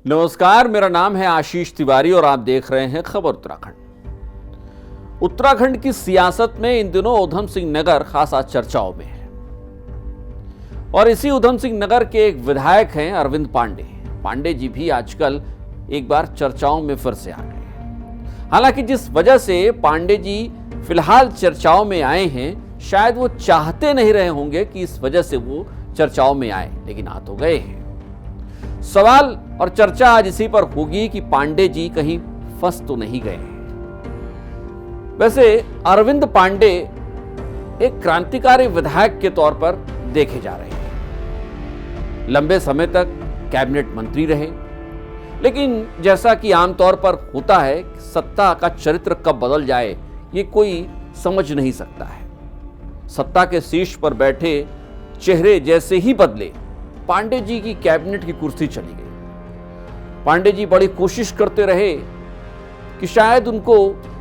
नमस्कार, मेरा नाम है आशीष तिवारी और आप देख रहे हैं खबर उत्तराखंड। उत्तराखंड की सियासत में इन दिनों ऊधम सिंह नगर खासा चर्चाओं में है और इसी ऊधम सिंह नगर के एक विधायक हैं अरविंद पांडे। पांडे जी भी आजकल एक बार चर्चाओं में फिर से आ गए। हालांकि जिस वजह से पांडे जी फिलहाल चर्चाओं में आए हैं, शायद वो चाहते नहीं रहे होंगे कि इस वजह से वो चर्चाओं में आए, लेकिन आ तो गए हैं। सवाल और चर्चा आज इसी पर होगी कि पांडे जी कहीं फंस तो नहीं गए हैं। वैसे अरविंद पांडे एक क्रांतिकारी विधायक के तौर पर देखे जा रहे हैं। लंबे समय तक कैबिनेट मंत्री रहे, लेकिन जैसा कि आमतौर पर होता है, सत्ता का चरित्र कब बदल जाए ये कोई समझ नहीं सकता है। सत्ता के शीर्ष पर बैठे चेहरे जैसे ही बदले, पांडे जी की कैबिनेट की कुर्सी चली गई। पांडे जी बड़ी कोशिश करते रहे कि शायद उनको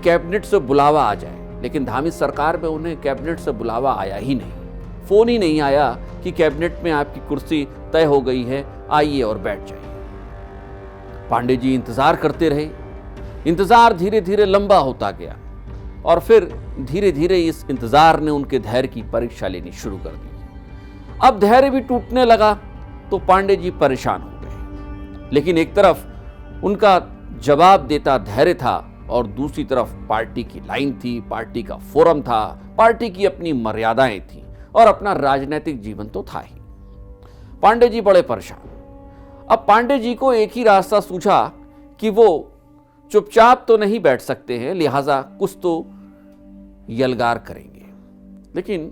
कैबिनेट से बुलावा आ जाए, लेकिन धामी सरकार में उन्हें कैबिनेट से बुलावा आया ही नहीं। फोन ही नहीं आया कि कैबिनेट में आपकी कुर्सी तय हो गई है, आइए और बैठ जाइए। पांडे जी इंतजार करते रहे। इंतजार धीरे धीरे लंबा होता गया और फिर धीरे धीरे इस इंतजार ने उनके धैर्य की परीक्षा लेनी शुरू कर दी। अब धैर्य भी टूटने लगा तो पांडे जी परेशान हो गए। लेकिन एक तरफ उनका जवाब देता धैर्य था और दूसरी तरफ पार्टी की लाइन थी, पार्टी का फोरम था, पार्टी की अपनी मर्यादाएं थी और अपना राजनीतिक जीवन तो था ही। पांडे जी बड़े परेशान। अब पांडे जी को एक ही रास्ता सूझा कि वो चुपचाप तो नहीं बैठ सकते हैं, लिहाजा कुछ तो यलगार करेंगे। लेकिन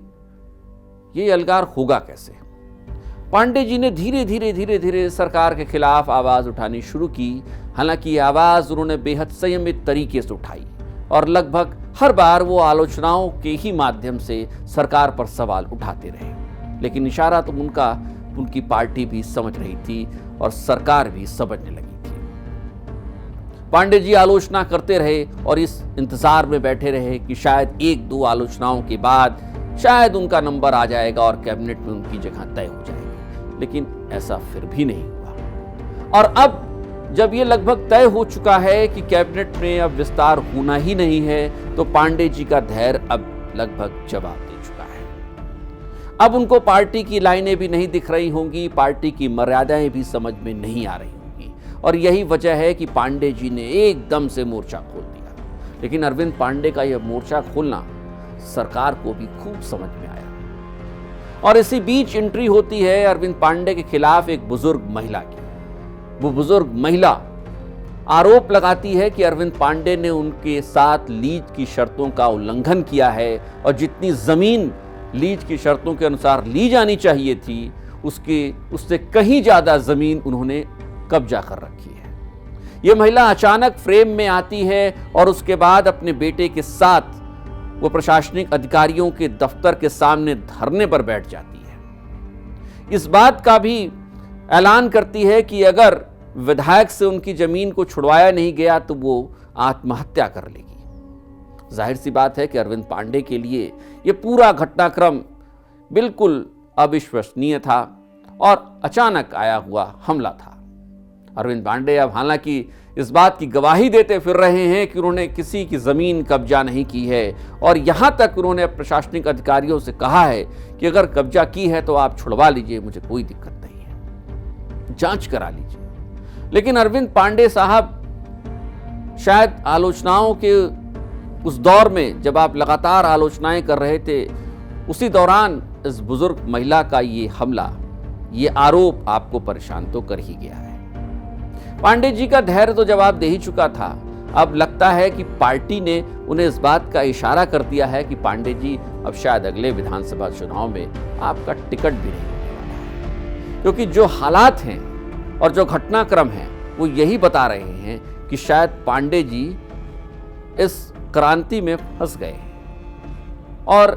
ये यलगार होगा कैसे? पांडे जी ने धीरे धीरे सरकार के खिलाफ आवाज उठानी शुरू की। हालांकि ये आवाज उन्होंने बेहद संयमित तरीके से उठाई और लगभग हर बार वो आलोचनाओं के ही माध्यम से सरकार पर सवाल उठाते रहे। लेकिन इशारा तो उनकी पार्टी भी समझ रही थी और सरकार भी समझने लगी थी। पांडे जी आलोचना करते रहे और इस इंतजार में बैठे रहे कि शायद एक दो आलोचनाओं के बाद शायद उनका नंबर आ जाएगा और कैबिनेट में उनकी जगह तय हो जाएगी। लेकिन ऐसा फिर भी नहीं हुआ। और अब जब ये लगभग तय हो चुका है कि कैबिनेट में अब विस्तार होना ही नहीं है, तो पांडे जी का धैर्य अब लगभग जवाब दे चुका है। अब उनको पार्टी की लाइनें भी नहीं दिख रही होंगी, पार्टी की मर्यादाएं भी समझ में नहीं आ रही होंगी और यही वजह है कि पांडे जी ने एकदम से मोर्चा खोल दिया। लेकिन अरविंद पांडे का यह मोर्चा खोलना सरकार को भी खूब समझ में आया और इसी बीच एंट्री होती है अरविंद पांडे के खिलाफ एक बुजुर्ग महिला की। वो बुजुर्ग महिला आरोप लगाती है कि अरविंद पांडे ने उनके साथ लीज की शर्तों का उल्लंघन किया है और जितनी जमीन लीज की शर्तों के अनुसार ली जानी चाहिए थी, उससे कहीं ज्यादा जमीन उन्होंने कब्जा कर रखी है। यह महिला अचानक फ्रेम में आती है और उसके बाद अपने बेटे के साथ वो प्रशासनिक अधिकारियों के दफ्तर के सामने धरने पर बैठ जाती है। इस बात का भी ऐलान करती है कि अगर विधायक से उनकी जमीन को छुड़वाया नहीं गया तो वो आत्महत्या कर लेगी। जाहिर सी बात है कि अरविंद पांडे के लिए ये पूरा घटनाक्रम बिल्कुल अविश्वसनीय था और अचानक आया हुआ हमला था। अरविंद पांडे अब हालांकि इस बात की गवाही देते फिर रहे हैं कि उन्होंने किसी की जमीन कब्जा नहीं की है और यहां तक उन्होंने प्रशासनिक अधिकारियों से कहा है कि अगर कब्जा की है तो आप छुड़वा लीजिए, मुझे कोई दिक्कत नहीं है, जांच करा लीजिए। लेकिन अरविंद पांडे साहब शायद आलोचनाओं के उस दौर में, जब आप लगातार आलोचनाएं कर रहे थे, उसी दौरान इस बुजुर्ग महिला का ये हमला, ये आरोप आपको परेशान तो कर ही गया है। पांडे जी का धैर्य तो जवाब दे ही चुका था। अब लगता है कि पार्टी ने उन्हें इस बात का इशारा कर दिया है कि पांडे जी अब शायद अगले विधानसभा चुनाव में आपका टिकट भी नहीं होने वाला है, क्योंकि जो हालात हैं और जो घटनाक्रम है वो यही बता रहे हैं कि शायद पांडे जी इस क्रांति में फंस गए हैं और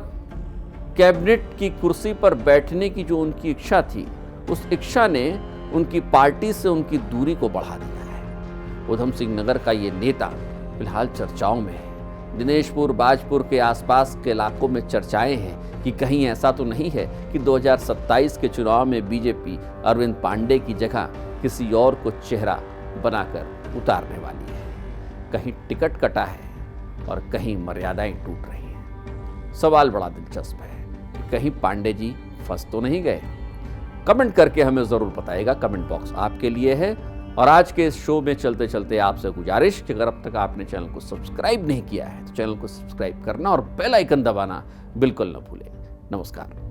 कैबिनेट की कुर्सी पर बैठने की जो उनकी इच्छा थी, उस इच्छा ने उनकी पार्टी से उनकी दूरी को बढ़ा दिया है। ऊधम सिंह नगर का ये नेता फिलहाल चर्चाओं में है। दिनेशपुर, बाजपुर के आसपास के इलाकों में चर्चाएं हैं कि कहीं ऐसा तो नहीं है कि 2027 के चुनाव में बीजेपी अरविंद पांडे की जगह किसी और को चेहरा बनाकर उतारने वाली है। कहीं टिकट कटा है और कहीं मर्यादाएं टूट रही हैं। सवाल बड़ा दिलचस्प है कि कहीं पांडे जी फंस तो नहीं गए? कमेंट करके हमें जरूर बताइएगा। कमेंट बॉक्स आपके लिए है। और आज के इस शो में चलते चलते आपसे गुजारिश कि अगर अब तक आपने चैनल को सब्सक्राइब नहीं किया है तो चैनल को सब्सक्राइब करना और बेल आइकन दबाना बिल्कुल न भूलें। नमस्कार।